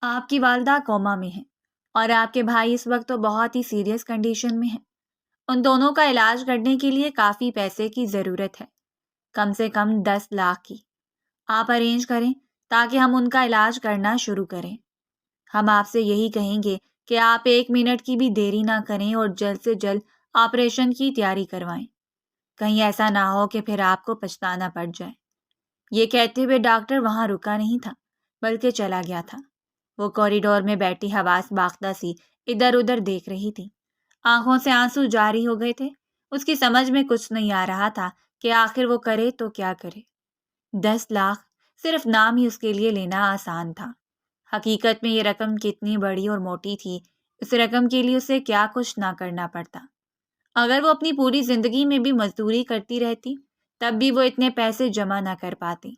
آپ کی والدہ کوما میں ہیں اور آپ کے بھائی اس وقت تو بہت ہی سیریس کنڈیشن میں ہیں۔ ان دونوں کا علاج کرنے کے لیے کافی پیسے کی ضرورت ہے، کم سے کم 10 لاکھ کی۔ آپ ارینج کریں تاکہ ہم ان کا علاج کرنا شروع کریں۔ ہم آپ سے یہی کہیں گے کہ آپ 1 منٹ کی بھی دیری نہ کریں اور جلد سے جلد آپریشن کی تیاری کروائیں۔ کہیں ایسا نہ ہو کہ پھر آپ کو پچھتانا پڑ جائے۔ یہ کہتے ہوئے ڈاکٹر وہاں رکا نہیں تھا بلکہ چلا گیا تھا۔ وہ کوریڈور میں بیٹھی حواس باختہ سی ادھر ادھر دیکھ رہی تھی۔ آنکھوں سے آنسو جاری ہو گئے تھے۔ اس کی سمجھ میں کچھ نہیں آ رہا تھا کہ آخر وہ کرے تو کیا کرے۔ 10 لاکھ صرف نام ہی اس کے لیے لینا آسان تھا۔ حقیقت میں یہ رقم کتنی بڑی اور موٹی تھی، اس رقم کے لیے اسے کیا کچھ نہ کرنا پڑتا۔ اگر وہ اپنی پوری زندگی میں بھی مزدوری کرتی رہتی تب بھی وہ اتنے پیسے جمع نہ کر پاتی۔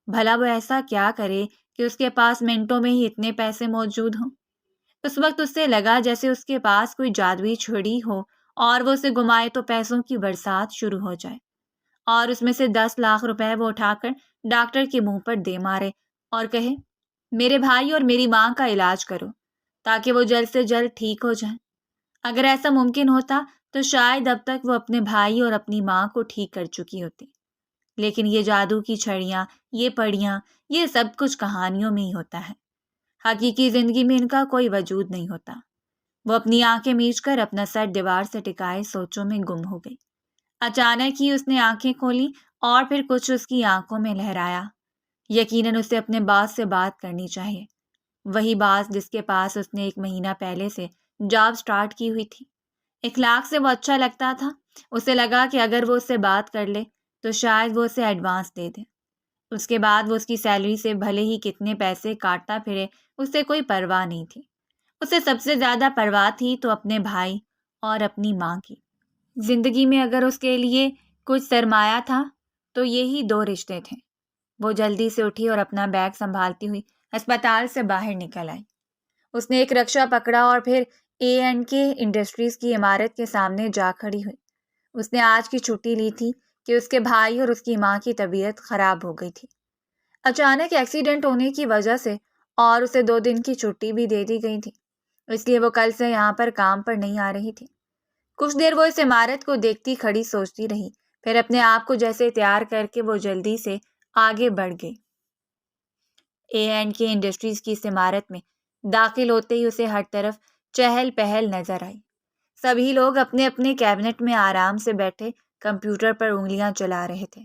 بھلا وہ ایسا کیا کرے کہ اس کے پاس منٹوں میں ہی اتنے پیسے موجود ہوں۔ اس وقت اس سے لگا جیسے اس کے پاس کوئی جادوئی چھڑی ہو اور وہ اسے گھمائے تو پیسوں کی برسات شروع ہو جائے، اور اس میں سے 10 لاکھ روپے وہ اٹھا کر ڈاکٹر کے منہ پر دے مارے اور کہے، میرے بھائی اور میری ماں کا علاج کرو تاکہ وہ جلد سے جلد ٹھیک ہو جائیں۔ اگر ایسا ممکن ہوتا تو شاید اب تک وہ اپنے بھائی اور اپنی ماں کو ٹھیک کر چکی ہوتی۔ لیکن یہ جادو کی چھڑیاں، یہ پڑیاں، یہ سب کچھ کہانیوں میں ہی ہوتا ہے۔ حقیقی زندگی میں ان کا کوئی وجود نہیں ہوتا۔ وہ اپنی آنکھیں میچ کر اپنا سر دیوار سے ٹکائے سوچوں میں گم ہو گئی۔ اچانک ہی اس نے آنکھیں کھولی اور پھر کچھ اس کی آنکھوں میں لہرایا۔ یقیناً اسے اپنے باس سے بات کرنی چاہیے، وہی باس جس کے پاس اس نے 1 مہینہ پہلے سے جاب سٹارٹ کی ہوئی تھی۔ اخلاق سے وہ اچھا لگتا تھا۔ اسے لگا کہ اگر وہ اس سے بات کر لے تو شاید وہ اسے ایڈوانس دے دے۔ اس کے بعد وہ اس کی سیلری سے بھلے ہی کتنے پیسے کاٹتا پھرے، اس سے کوئی پرواہ نہیں تھی۔ اسے سب سے زیادہ پرواہ تھی تو اپنے بھائی اور اپنی ماں کی۔ زندگی میں اگر اس کے لیے کچھ سرمایہ تھا تو یہی 2 رشتے تھے۔ وہ جلدی سے اٹھی اور اپنا بیگ سنبھالتی ہوئی ہسپتال سے باہر نکل آئی۔ اس نے ایک رکشہ پکڑا اور پھر A&K انڈسٹریز کی عمارت کے سامنے جا کھڑی ہوئی۔ اس نے آج کی چھٹی لی تھی کہ اس کے بھائی اور اس کی ماں کی طبیعت خراب ہو گئی تھی۔ اچانک ایکسیڈنٹ ہونے کی وجہ سے اور اسے 2 دن کی چھٹی بھی دے دی گئی تھی، اس لیے وہ کل سے یہاں پر کام پر نہیں آ رہی تھی۔ کچھ دیر وہ اس عمارت کو دیکھتی کھڑی سوچتی رہی، پھر اپنے آپ کو جیسے تیار کر کے وہ جلدی سے آگے بڑھ گئی۔ A&K انڈسٹریز کی اس عمارت میں داخل ہوتے ہی اسے ہر طرف چہل پہل نظر آئی۔ سبھی لوگ اپنے اپنے کیبنٹ میں آرام سے بیٹھے کمپیوٹر پر انگلیاں چلا رہے تھے۔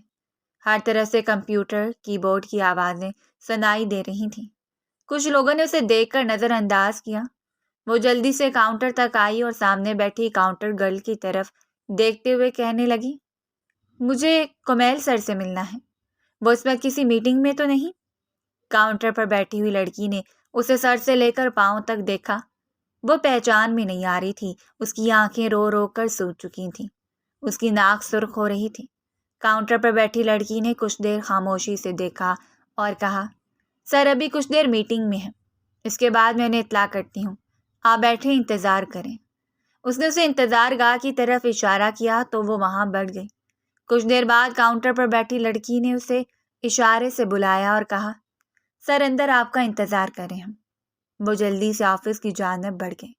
ہر طرف سے کمپیوٹر کی بورڈ کی آوازیں سنائی دے رہی تھیں۔ کچھ لوگوں نے اسے دیکھ کر نظر انداز کیا۔ وہ جلدی سے کاؤنٹر تک آئی اور سامنے بیٹھی کاؤنٹر گرل کی طرف دیکھتے ہوئے کہنے لگی، مجھے کومیل سر سے ملنا ہے، وہ اس وقت کسی میٹنگ میں تو نہیں؟ کاؤنٹر پر بیٹھی ہوئی لڑکی نے اسے سر سے لے کر پاؤں تک دیکھا۔ وہ پہچان میں نہیں آ رہی تھی۔ اس کی آنکھیں رو رو کر سوکھ چکی تھیں، اس کی ناک سرخ ہو رہی تھی۔ کاؤنٹر پر بیٹھی لڑکی نے کچھ دیر خاموشی سے دیکھا اور کہا، سر ابھی کچھ دیر میٹنگ میں ہے، اس کے بعد میں انہیں اطلاع کرتی ہوں، آپ بیٹھے انتظار کریں۔ اس نے اسے انتظار گاہ کی طرف اشارہ کیا تو وہ وہاں بڑھ گئی۔ کچھ دیر بعد کاؤنٹر پر بیٹھی لڑکی نے اسے اشارے سے بلایا اور کہا، سر اندر آپ کا انتظار کریں ہم۔ وہ جلدی سے آفس کی جانب بڑھ گئے۔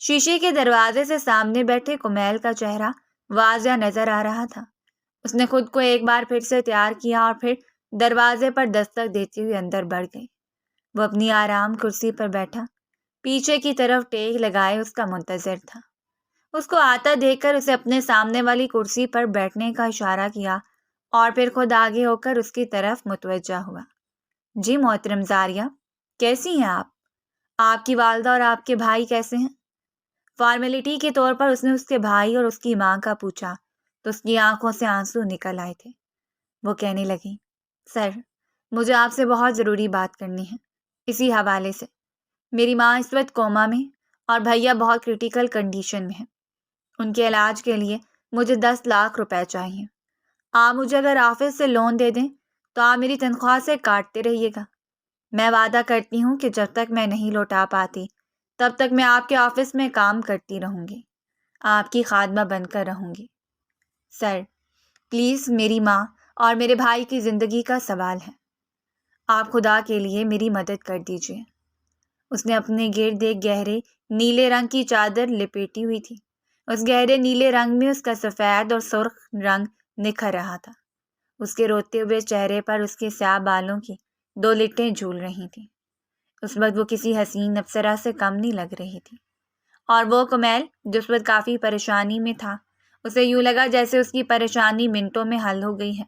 شیشے کے دروازے سے سامنے بیٹھے کومیل کا چہرہ واضح نظر آ رہا تھا۔ اس نے خود کو ایک بار پھر سے تیار کیا اور پھر دروازے پر دستک دیتے ہوئے اندر بڑھ گئی۔ وہ اپنی آرام کرسی پر بیٹھا پیچھے کی طرف ٹیک لگائے اس کا منتظر تھا۔ اس کو آتا دیکھ کر اسے اپنے سامنے والی کرسی پر بیٹھنے کا اشارہ کیا اور پھر خود آگے ہو کر اس کی طرف متوجہ ہوا۔ جی محترم زاریہ، کیسی ہیں آپ؟ آپ کی والدہ اور آپ کے بھائی کیسے ہیں؟ فارمیلٹی کے طور پر اس نے اس کے بھائی اور اس کی ماں کا پوچھا تو اس کی آنکھوں سے آنسو نکل آئے تھے۔ وہ کہنے لگی، سر مجھے آپ سے بہت ضروری بات کرنی ہے، اسی حوالے سے۔ میری ماں اس وقت کوما میں اور بھیا بہت کریٹیکل کنڈیشن میں ہیں۔ ان کے علاج کے لیے مجھے 10 لاکھ روپے چاہیے۔ آپ مجھے اگر آفس سے لون دے دیں تو آپ میری تنخواہ سے کاٹتے رہیے گا۔ میں وعدہ کرتی ہوں کہ جب تک میں نہیں لوٹا پاتی تب تک میں آپ کے آفس میں کام کرتی رہوں گی، آپ کی خادمہ بن کر رہوں گی۔ سر پلیز، میری ماں اور میرے بھائی کی زندگی کا سوال ہے، آپ خدا کے لیے میری مدد کر دیجیے۔ اس نے اپنے گرد ایک گہرے نیلے رنگ کی چادر لپیٹی ہوئی تھی۔ اس گہرے نیلے رنگ میں اس کا سفید اور سرخ رنگ نکھر رہا تھا۔ اس کے روتے ہوئے چہرے پر اس کے سیاہ بالوں کی 2 لٹیں جھول رہی تھیں۔ اس وقت وہ کسی حسین اپسرا سے کم نہیں لگ رہی تھی۔ اور وہ کمیل جو اس وقت کافی پریشانی میں تھا، اسے یوں لگا جیسے اس کی پریشانی منٹوں میں حل ہو گئی ہے۔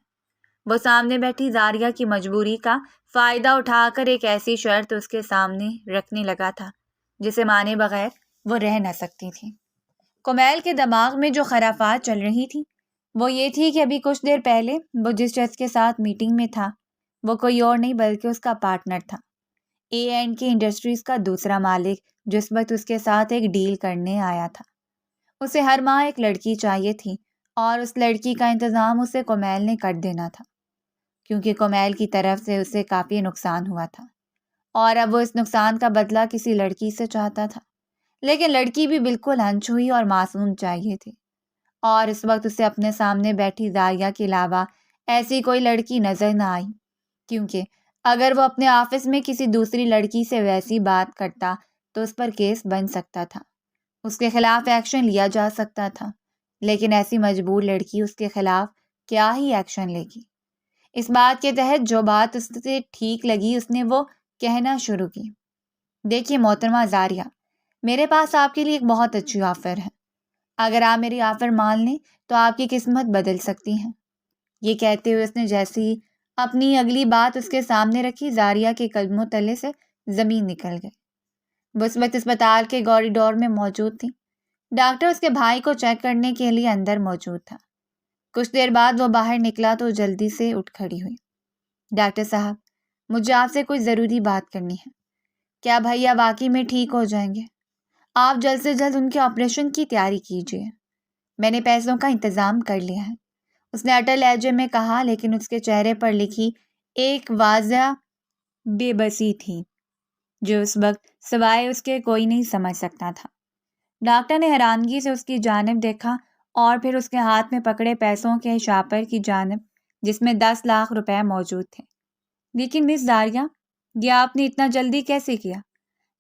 وہ سامنے بیٹھی زاریہ کی مجبوری کا فائدہ اٹھا کر ایک ایسی شرط اس کے سامنے رکھنے لگا تھا جسے مانے بغیر وہ رہ نہ سکتی تھی۔ کمیل کے دماغ میں جو خرافات چل رہی تھی وہ یہ تھی کہ ابھی کچھ دیر پہلے وہ جس شخص کے ساتھ میٹنگ میں تھا وہ کوئی اور نہیں بلکہ اس کا پارٹنر تھا، A&K انڈسٹریز کا دوسرا مالک، جس وقت اس کے ساتھ ایک ڈیل کرنے آیا تھا۔ اسے ہر ماہ ایک لڑکی چاہیے تھی اور اس لڑکی کا انتظام اسے کمیل نے کر دینا تھا، کیونکہ کمیل کی طرف سے اسے کافی نقصان ہوا تھا اور اب وہ اس نقصان کا بدلہ کسی لڑکی سے چاہتا تھا۔ لیکن لڑکی بھی بالکل انچھوئی اور معصوم چاہیے تھی، اور اس وقت اسے اپنے سامنے بیٹھی زاریہ کے علاوہ ایسی کوئی لڑکی نظر نہ آئی، کیونکہ اگر وہ اپنے آفس میں کسی دوسری لڑکی سے ویسی بات کرتا تو اس پر کیس بن سکتا تھا، اس کے خلاف ایکشن لیا جا سکتا تھا۔ لیکن ایسی مجبور لڑکی اس کے خلاف کیا ہی ایکشن لے گی؟ اس بات کے تحت جو بات اس سے ٹھیک لگی اس نے وہ کہنا شروع کی۔ دیکھیے محترمہ زاریہ، میرے پاس آپ کے لیے ایک بہت اچھی آفر ہے۔ اگر آپ میری آفر مان لیں تو آپ کی قسمت بدل سکتی ہے۔ یہ کہتے ہوئے اس نے جیسے ہی اپنی اگلی بات اس کے سامنے رکھی، زاریہ کے قدموں تلے سے زمین نکل گئی۔ وہ اس وقت اسپتال کے کوریڈور میں موجود تھی۔ ڈاکٹر اس کے بھائی کو چیک کرنے کے لیے اندر موجود تھا۔ کچھ دیر بعد وہ باہر نکلا تو جلدی سے اٹھ کھڑی ہوئی۔ ڈاکٹر صاحب، مجھے آپ سے کوئی ضروری بات کرنی ہے۔ کیا بھیا واقعی میں ٹھیک ہو جائیں گے؟ آپ جلد سے جلد ان کے آپریشن کی تیاری کیجیے۔ میں نے پیسوں کا انتظام کر لیا ہے، اس نے اٹل لہجے میں کہا، لیکن اس کے چہرے پر لکھی ایک واضح بے بسی تھی جو اس وقت سوائے اس کے کوئی نہیں سمجھ سکتا تھا۔ ڈاکٹر نے حیرانگی سے اس کی جانب دیکھا اور پھر اس کے ہاتھ میں پکڑے پیسوں کے شاپر کی جانب، جس میں 10 لاکھ روپے موجود تھے۔ لیکن مس زاریہ، یہ آپ نے اتنا جلدی کیسے کیا؟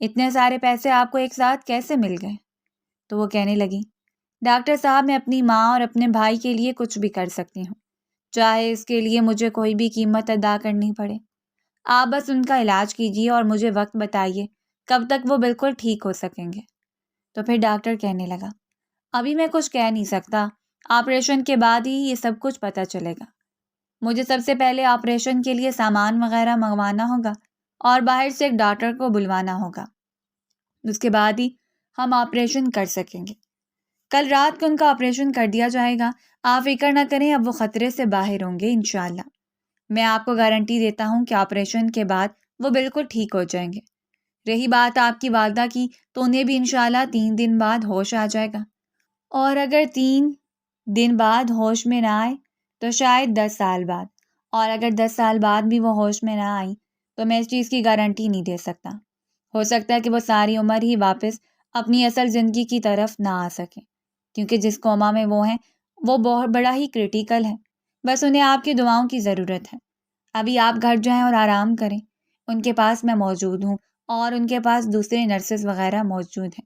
اتنے سارے پیسے آپ کو ایک ساتھ کیسے مل گئے؟ تو وہ کہنے لگی، ڈاکٹر صاحب، میں اپنی ماں اور اپنے بھائی کے لیے کچھ بھی کر سکتی ہوں، چاہے اس کے لیے مجھے کوئی بھی قیمت ادا کرنی پڑے۔ آپ بس ان کا علاج کیجیے اور مجھے وقت بتائیے کب تک وہ بالکل ٹھیک ہو سکیں گے۔ تو پھر ڈاکٹر کہنے لگا، ابھی میں کچھ کہہ نہیں سکتا، آپریشن کے بعد ہی یہ سب کچھ پتہ چلے گا۔ مجھے سب سے پہلے آپریشن کے لیے سامان وغیرہ منگوانا ہوگا اور باہر سے ایک ڈاکٹر کو بلوانا ہوگا، اس کے بعد ہی ہم آپریشن کر سکیں گے۔ کل رات کو ان کا آپریشن کر دیا جائے گا، آپ فکر نہ کریں، اب وہ خطرے سے باہر ہوں گے انشاءاللہ۔ میں آپ کو گارنٹی دیتا ہوں کہ آپریشن کے بعد وہ بالکل ٹھیک ہو جائیں گے۔ رہی بات آپ کی والدہ کی، تو انہیں بھی انشاءاللہ 3 دن بعد ہوش آ جائے گا، اور اگر 3 دن بعد ہوش میں نہ آئے تو شاید 10 سال بعد، اور اگر 10 سال بعد بھی وہ ہوش میں نہ آئی تو میں اس چیز کی گارنٹی نہیں دے سکتا۔ ہو سکتا ہے کہ وہ ساری عمر ہی واپس اپنی اصل زندگی کی طرف نہ آ سکیں، کیونکہ جس کوما میں وہ ہیں وہ بہت بڑا ہی کریٹیکل ہے۔ بس انہیں آپ کی دعاؤں کی ضرورت ہے۔ ابھی آپ گھر جائیں اور آرام کریں، ان کے پاس میں موجود ہوں اور ان کے پاس دوسرے نرسز وغیرہ موجود ہیں۔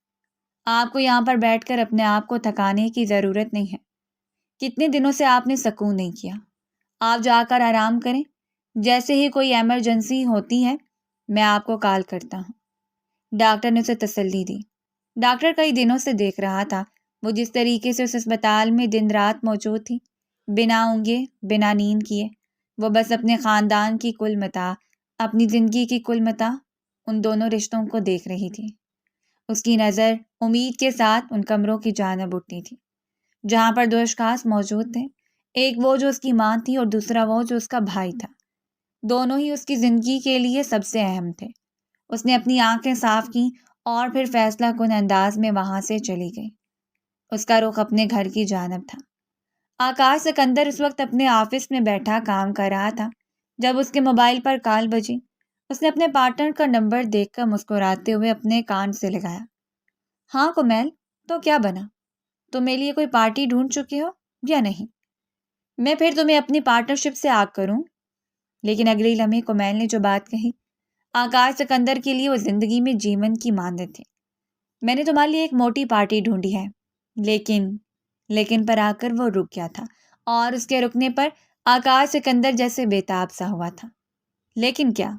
آپ کو یہاں پر بیٹھ کر اپنے آپ کو تھکانے کی ضرورت نہیں ہے۔ کتنے دنوں سے آپ نے سکون نہیں کیا، آپ جا کر آرام کریں۔ جیسے ہی کوئی ایمرجنسی ہوتی ہے میں آپ کو کال کرتا ہوں۔ ڈاکٹر نے اسے تسلی دی۔ ڈاکٹر کئی دنوں سے دیکھ رہا تھا وہ جس طریقے سے اس اسپتال میں دن رات موجود تھی، بنا اونگے بنا نیند کیے، وہ بس اپنے خاندان کی کل متاع، اپنی زندگی کی کل متاع، ان دونوں رشتوں کو دیکھ رہی تھی۔ اس کی نظر امید کے ساتھ ان کمروں کی جانب اٹھتی تھی جہاں پر 2 اشخاص موجود تھے، ایک وہ جو اس کی ماں تھی اور دوسرا وہ جو اس کا بھائی تھا۔ دونوں ہی اس کی زندگی کے لیے سب سے اہم تھے۔ اس نے اپنی آنکھیں صاف کی اور پھر فیصلہ کن انداز میں وہاں سے چلی گئی۔ اس کا رخ اپنے گھر کی جانب تھا۔ آکاش سکندر اس وقت اپنے آفس میں بیٹھا کام کر رہا تھا جب اس کے موبائل پر کال بجی۔ اس نے اپنے پارٹنر کا نمبر دیکھ کر مسکراتے ہوئے اپنے کان سے لگایا۔ ہاں کمیل، تو کیا بنا؟ تم میرے لیے کوئی پارٹی ڈھونڈ چکے ہو یا نہیں؟ میں پھر تمہیں اپنی پارٹنرشپ سے آگ کروں؟ لیکن اگلے لمحے کمیل نے جو بات کہی آکاش سکندر کے لیے وہ زندگی میں جیون کی مانند تھے۔ میں نے تمہارے لیے ایک موٹی پارٹی ڈھونڈی ہے، لیکن پر آ کر وہ رک گیا تھا، اور اس کے رکنے پر آکاش سکندر جیسے بےتاب سا ہوا تھا۔ لیکن کیا؟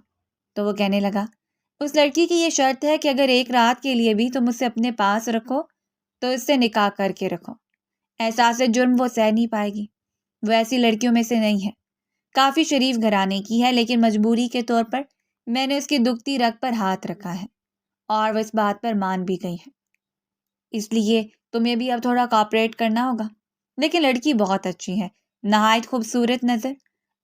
تو وہ کہنے لگا، اس لڑکی کی یہ شرط ہے کہ اگر ایک رات کے لیے بھی تم اسے اپنے پاس رکھو تو اس سے نکاح کر کے رکھو۔ احساس جرم وہ سہ نہیں پائے گی، وہ ایسی لڑکیوں میں سے نہیں ہے۔ کافی شریف گھرانے کی ہے، لیکن مجبوری کے طور پر میں نے اس کی دکھتی رگ پر ہاتھ رکھا ہے، اور وہ اس بات پر مان بھی گئی ہے۔ اس لیے تمہیں بھی اب تھوڑا کوآپریٹ کرنا ہوگا۔ لیکن لڑکی بہت اچھی ہے، نہایت خوبصورت نظر،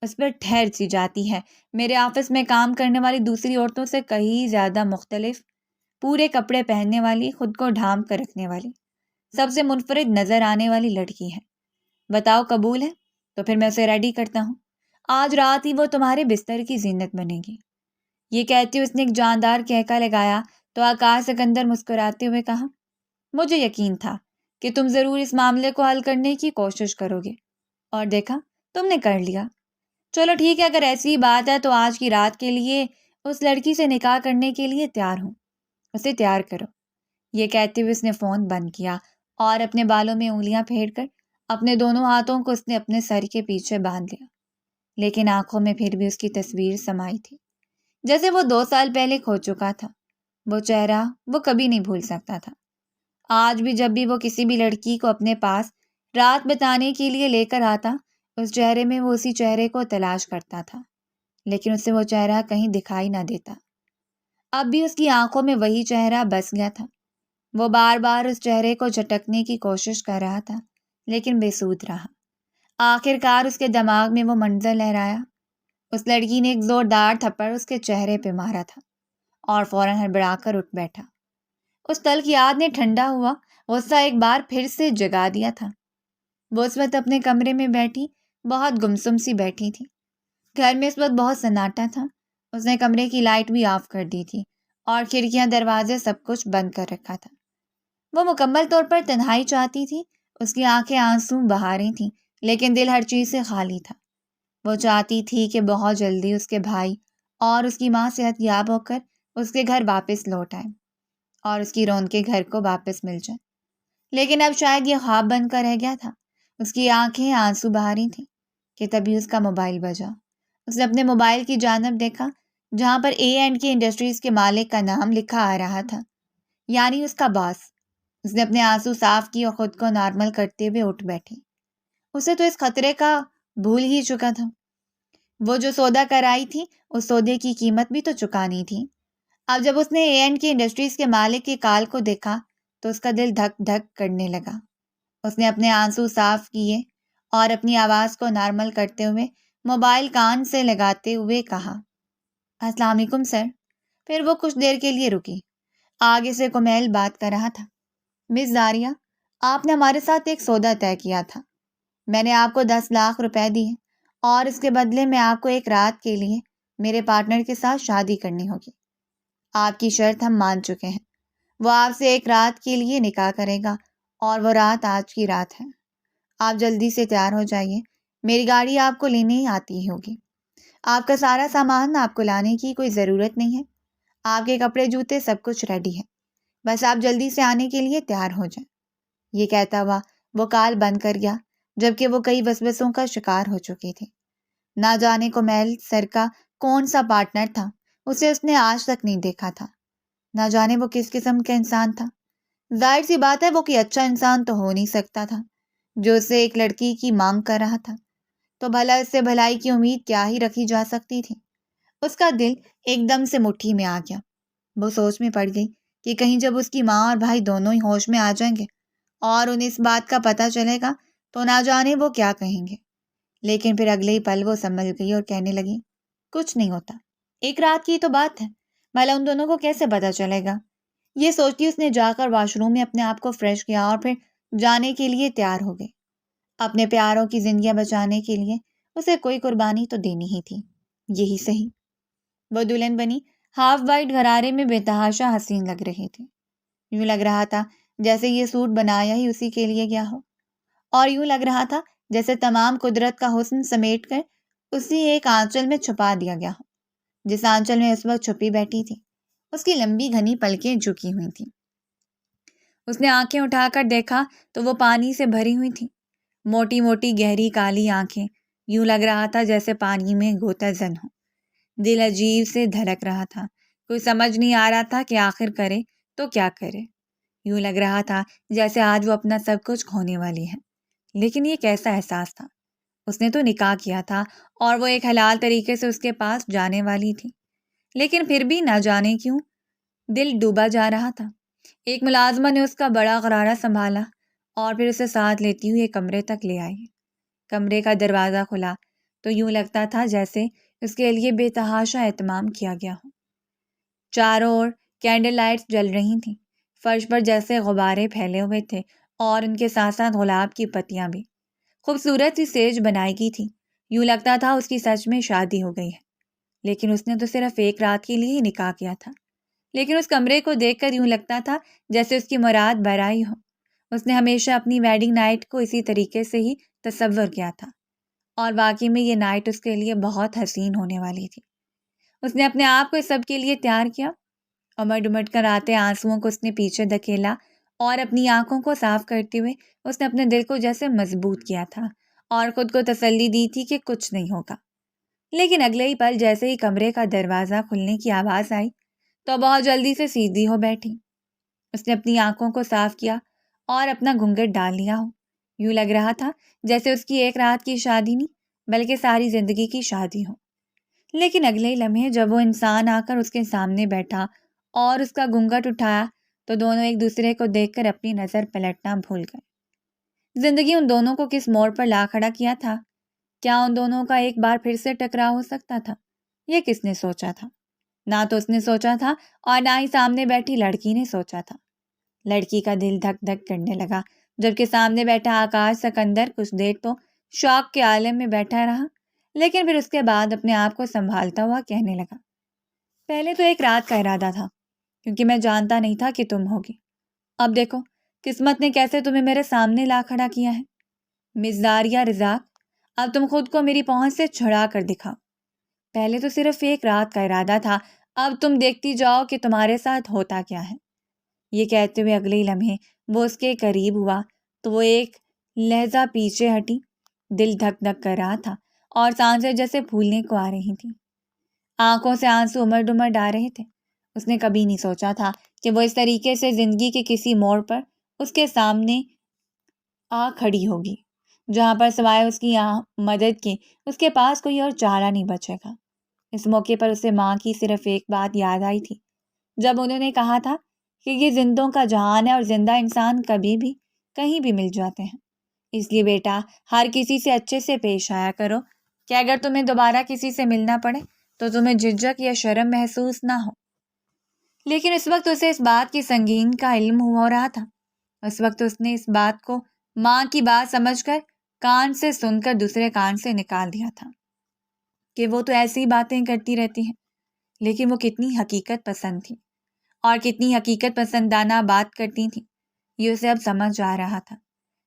اس پر ٹھہر سی جاتی ہے۔ میرے آفس میں کام کرنے والی دوسری عورتوں سے کہیں زیادہ مختلف، پورے کپڑے پہننے والی، خود کو ڈھانپ کر رکھنے والی، سب سے منفرد نظر آنے والی لڑکی ہے۔ بتاؤ قبول ہے؟ تو پھر میں اسے ریڈی کرتا ہوں۔ آج رات ہی وہ تمہارے بستر کی زینت بنے گی۔ یہ کہتے اس نے ایک جاندار کہکا لگایا تو آکاش سکندر مسکراتے ہوئے کہا، مجھے یقین تھا کہ تم ضرور اس معاملے کو حل کرنے کی کوشش کرو گے، اور دیکھا تم نے کر لیا۔ چلو ٹھیک ہے، اگر ایسی ہی بات ہے تو آج کی رات کے لیے اس لڑکی سے نکاح کرنے کے لیے تیار ہوں، اسے تیار کرو۔ یہ کہتے ہوئے اس نے فون بند کیا اور اپنے بالوں میں انگلیاں پھیر کر اپنے دونوں ہاتھوں کو اس نے اپنے سر کے پیچھے باندھ لیا، لیکن آنکھوں میں پھر بھی اس کی تصویر سمائی تھی، جیسے وہ 2 سال پہلے کھو چکا تھا۔ وہ چہرہ وہ کبھی نہیں بھول سکتا تھا۔ آج بھی جب بھی وہ کسی بھی لڑکی کو اپنے پاس رات بتانے کے لیے لے کر آتا، اس چہرے میں وہ اسی چہرے کو تلاش کرتا تھا، لیکن اسے وہ چہرہ کہیں دکھائی نہ دیتا۔ اب بھی اس کی آنکھوں میں وہی چہرہ بس گیا تھا۔ وہ بار بار اس چہرے کو جھٹکنے کی کوشش کر رہا تھا، لیکن بے سود رہا۔ آخر کار اس کے دماغ میں وہ منظر لہرایا۔ اس لڑکی نے ایک زوردار تھپڑ اس کے چہرے پہ مارا تھا اور فوراً ہڑبڑا کر اٹھ بیٹھا۔ اس تلخ یاد نے ٹھنڈا ہوا غصہ ایک بار پھر سے جگا دیا تھا۔ وہ اس وقت اپنے کمرے میں بیٹھی بہت گمسم سی بیٹھی تھی۔ گھر میں اس وقت بہت سناٹا تھا۔ اس نے کمرے کی لائٹ بھی آف کر دی تھی اور کھڑکیاں دروازے سب کچھ بند کر رکھا تھا۔ وہ مکمل طور پر تنہائی چاہتی تھی۔ اس کی آنکھیں آنسو بہا رہی تھیں، لیکن دل ہر چیز سے خالی تھا۔ وہ چاہتی تھی کہ بہت جلدی اس کے بھائی اور اس کی ماں صحت یاب ہو کر اس کے گھر واپس لوٹ آئیں اور اس کی رونقیں گھر کو واپس مل جائیں، لیکن اب شاید یہ خواب بن کر رہ گیا تھا۔ اس کی آنکھیں آنسو بہا رہی تھیں کہ تبھی اس کا موبائل بجا۔ اس نے اپنے موبائل کی جانب دیکھا، جہاں پر A&K انڈسٹریز کے مالک کا نام لکھا آ رہا تھا، یعنی اس کا باس۔ اس نے اپنے آنسو صاف کی اور خود کو نارمل کرتے ہوئے اٹھ بیٹھی۔ اسے تو اس خطرے کا بھول ہی چکا تھا۔ وہ جو سودا کرائی تھی، اس سودے کی قیمت بھی تو چکانی تھی۔ اب جب اس نے A&K انڈسٹریز کے مالک کی کال کو دیکھا تو اس کا دل دھک دھک کرنے لگا۔ اس نے اپنے آنسو صاف کیے اور اپنی آواز کو نارمل کرتے ہوئے موبائل کان سے لگاتے ہوئے کہا، السلام علیکم سر۔ پھر وہ کچھ دیر کے لیے رکی۔ آگے سے کمیل بات کر رہا تھا، مس زاریہ، آپ نے ہمارے ساتھ ایک سودا طے کیا تھا۔ میں نے آپ کو 10 لاکھ روپے دیے اور اس کے بدلے میں آپ کو ایک رات کے لیے میرے پارٹنر کے ساتھ شادی کرنی ہوگی۔ آپ کی شرط ہم مان چکے ہیں۔ وہ آپ سے ایک رات کے لیے نکاح کرے گا اور وہ رات آج کی رات ہے۔ آپ جلدی سے تیار ہو جائیے، میری گاڑی آپ کو لینے ہی آتی ہی ہوگی۔ آپ کا سارا سامان آپ کو لانے کی کوئی ضرورت نہیں ہے۔ آپ کے کپڑے جوتے سب کچھ ریڈی ہے، بس آپ جلدی سے آنے کے لیے تیار ہو جائیں۔ یہ کہتا ہوا وہ کال بند کر گیا، جبکہ وہ کئی وسوسوں کا شکار ہو چکی تھی۔ نہ جانے کمیل سر کا کون سا پارٹنر تھا، اسے اس نے آج تک نہیں دیکھا تھا۔ نہ جانے وہ کس قسم کا انسان تھا۔ ظاہر سی بات ہے وہ کوئی اچھا انسان تو ہو نہیں سکتا تھا جو اسے ایک لڑکی کی مانگ کر رہا تھا، تو بھلا اس سے بھلائی کی امید کیا ہی رکھی جا سکتی تھی۔ اس کا دل ایک دم سے مٹھی میں آ گیا۔ وہ سوچ میں پڑ گئی کہ کہیں جب اس کی ماں اور بھائی دونوں ہی ہوش میں آ جائیں گے اور انہیں اس بات کا پتہ چلے گا تو نہ جانے وہ کیا کہیں گے۔ لیکن پھر اگلے ہی پل وہ سنبھل گئی اور کہنے لگی، کچھ نہیں ہوتا، ایک رات کی تو بات ہے، بھلا ان دونوں کو کیسے پتہ چلے گا۔ یہ سوچتی اس نے جا کر واش روم میں اپنے آپ کو فریش کیا اور پھر جانے کے لیے تیار ہو گئی۔ اپنے پیاروں کی زندگیاں بچانے کے لیے اسے کوئی قربانی تو دینی ہی تھی، یہی صحیح۔ وہ دلہن بنی ہاف وائٹ غرارے میں بے تحاشا حسین لگ رہی تھی۔ یوں لگ رہا تھا جیسے یہ سوٹ بنایا ہی اسی کے لیے گیا ہو، اور یوں لگ رہا تھا جیسے تمام قدرت کا حسن سمیٹ کر اسی ایک آنچل میں چھپا دیا گیا ہو۔ جس آنچل میں اس وقت چھپی بیٹھی تھی۔ اس کی لمبی گھنی پلکیں جھکی ہوئی تھیں۔ اس نے آنکھیں اٹھا کر دیکھا تو وہ پانی سے بھری ہوئی تھیں، موٹی موٹی گہری کالی آنکھیں، یوں لگ رہا تھا جیسے پانی میں غوطہ زن ہو۔ دل عجیب سے دھڑک رہا تھا، کوئی سمجھ نہیں آ رہا تھا کہ آخر کرے تو کیا کرے۔ یوں لگ رہا تھا جیسے آج وہ اپنا سب کچھ کھونے والی ہے۔ لیکن یہ کیسا احساس تھا؟ اس نے تو نکاح کیا تھا اور وہ ایک حلال طریقے سے اس کے پاس جانے والی تھی، لیکن پھر بھی نہ جانے کیوں دل ڈوبا جا رہا تھا۔ ایک ملازمہ نے اس کا بڑا غرارہ سنبھالا اور پھر اسے ساتھ لیتی ہوئی کمرے تک لے آئی۔ کمرے کا دروازہ کھلا تو یوں لگتا تھا جیسے اس کے لیے بے تحاشا اہتمام کیا گیا ہو۔ چاروں اور کینڈل لائٹس جل رہی تھیں، فرش پر جیسے غبارے پھیلے ہوئے تھے اور ان کے ساتھ ساتھ گلاب کی پتیاں بھی۔ خوبصورت سی سیج بنائی کی تھی، یوں لگتا تھا اس کی سچ میں شادی ہو گئی ہے۔ لیکن اس نے تو صرف ایک رات کے لیے ہی نکاح کیا تھا۔ لیکن اس کمرے کو دیکھ کر یوں لگتا تھا جیسے اس کی مراد برائی ہو۔ اس نے ہمیشہ اپنی ویڈنگ نائٹ کو اسی طریقے سے ہی تصور کیا تھا، اور واقعی میں یہ نائٹ اس کے لیے بہت حسین ہونے والی تھی۔ اس نے اپنے آپ کو اس سب کے لیے تیار کیا۔ امٹ امٹ کر آتے آنسوؤں کو اس نے پیچھے دھکیلا اور اپنی آنکھوں کو صاف کرتے ہوئے اس نے اپنے دل کو جیسے مضبوط کیا تھا اور خود کو تسلی دی تھی کہ کچھ نہیں ہوگا۔ لیکن اگلے ہی پل جیسے ہی کمرے کا دروازہ کھلنے کی آواز آئی تو بہت جلدی سے سیدھی ہو بیٹھی۔ اس نے اپنی آنکھوں کو صاف کیا اور اپنا گھونگھٹ ڈال لیا ہو۔ یوں لگ رہا تھا جیسے اس کی ایک رات کی شادی نہیں بلکہ ساری زندگی کی شادی ہو۔ لیکن اگلے ہی لمحے جب وہ انسان آ کر اس کے سامنے بیٹھا اور اس کا گھونگھٹ اٹھایا تو دونوں ایک دوسرے کو دیکھ کر اپنی نظر پلٹنا بھول گئے۔ زندگی ان دونوں کو کس موڑ پر لا کھڑا کیا تھا؟ کیا ان دونوں کا ایک بار پھر سے ٹکراؤ ہو سکتا تھا؟ یہ کس نے سوچا تھا؟ نہ تو اس نے سوچا تھا اور نہ ہی سامنے بیٹھی لڑکی نے سوچا تھا۔ لڑکی کا دل دھک دھک کرنے لگا جبکہ سامنے بیٹھا آکاش سکندر کچھ دیر تو شوق کے عالم میں بیٹھا رہا، لیکن پھر اس کے بعد اپنے آپ کو سنبھالتا ہوا کہنے لگا، پہلے تو ایک رات کا ارادہ تھا کیونکہ میں جانتا نہیں تھا کہ تم ہوگی۔ اب دیکھو قسمت نے کیسے تمہیں میرے سامنے لا کھڑا کیا ہے۔ مس داریہ رزاق، اب تم خود کو میری پہنچ سے چھڑا کر دکھاؤ۔ پہلے تو صرف ایک رات کا ارادہ تھا، اب تم دیکھتی جاؤ کہ تمہارے ساتھ ہوتا کیا ہے۔ یہ کہتے ہوئے اگلے لمحے وہ اس کے قریب ہوا تو وہ ایک لہجہ پیچھے ہٹی۔ دل دھک دھک کر رہا تھا اور سانسیں جیسے پھولنے کو آ رہی تھیں، آنکھوں سے آنسو امڑ امڑ آ رہے تھے۔ اس نے کبھی نہیں سوچا تھا کہ وہ اس طریقے سے زندگی کے کسی موڑ پر اس کے سامنے آ کھڑی ہوگی جہاں پر سوائے اس کی مدد کے اس کے پاس کوئی اور چارہ نہیں بچے گا۔ اس موقع پر اسے ماں کی صرف ایک بات یاد آئی تھی جب انہوں نے کہا تھا کہ یہ زندوں کا جہان ہے اور زندہ انسان کبھی بھی کہیں بھی مل جاتے ہیں، اس لیے بیٹا ہر کسی سے اچھے سے پیش آیا کرو کہ اگر تمہیں دوبارہ کسی سے ملنا پڑے تو تمہیں جھجک یا شرم محسوس نہ ہو۔ لیکن اس وقت اسے اس بات کی سنگین کا علم ہو رہا تھا۔ اس وقت اس نے اس بات کو ماں کی بات سمجھ کر کان سے سن کر دوسرے کان سے نکال دیا تھا کہ وہ تو ایسی ہی باتیں کرتی رہتی ہیں، لیکن وہ کتنی حقیقت پسند تھی اور کتنی حقیقت پسندانہ بات کرتی تھی، یہ اسے اب سمجھ آ رہا تھا۔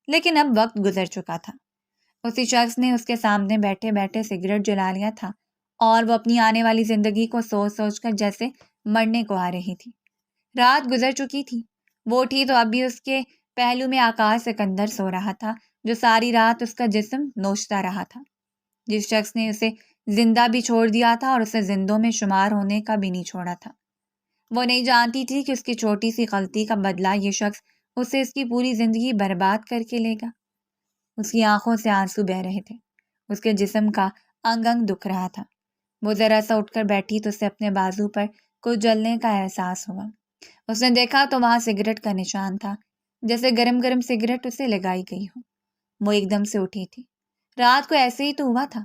لیکن اب وقت گزر چکا تھا۔ اسی شخص نے اس کے سامنے بیٹھے بیٹھے سگریٹ جلا لیا تھا اور وہ اپنی آنے والی زندگی کو سوچ سوچ کر جیسے مرنے کو آ رہی تھی۔ رات گزر چکی تھی، وہ اٹھی تو اب بھی اس کے پہلو میں آکاش سکندر سو رہا تھا جو ساری رات اس کا جسم نوچتا رہا تھا۔ جس شخص نے اسے زندہ بھی چھوڑ دیا تھا اور اسے زندوں میں شمار ہونے کا بھی نہیں چھوڑا تھا۔ وہ نہیں جانتی تھی کہ اس کی چھوٹی سی غلطی کا بدلہ یہ شخص اسے اس کی پوری زندگی برباد کر کے لے گا۔ اس کی آنکھوں سے آنسو بہہ رہے تھے، اس کے جسم کا انگ انگ دکھ رہا تھا۔ وہ ذرا سا اٹھ کر بیٹھی تو اسے اپنے بازو پر کچھ جلنے کا احساس ہوا۔ اس نے دیکھا تو وہاں سگریٹ کا نشان تھا، جیسے گرم گرم سگریٹ اسے لگائی گئی ہو۔ وہ ایک دم سے اٹھی تھی۔ رات کو ایسے ہی تو ہوا تھا،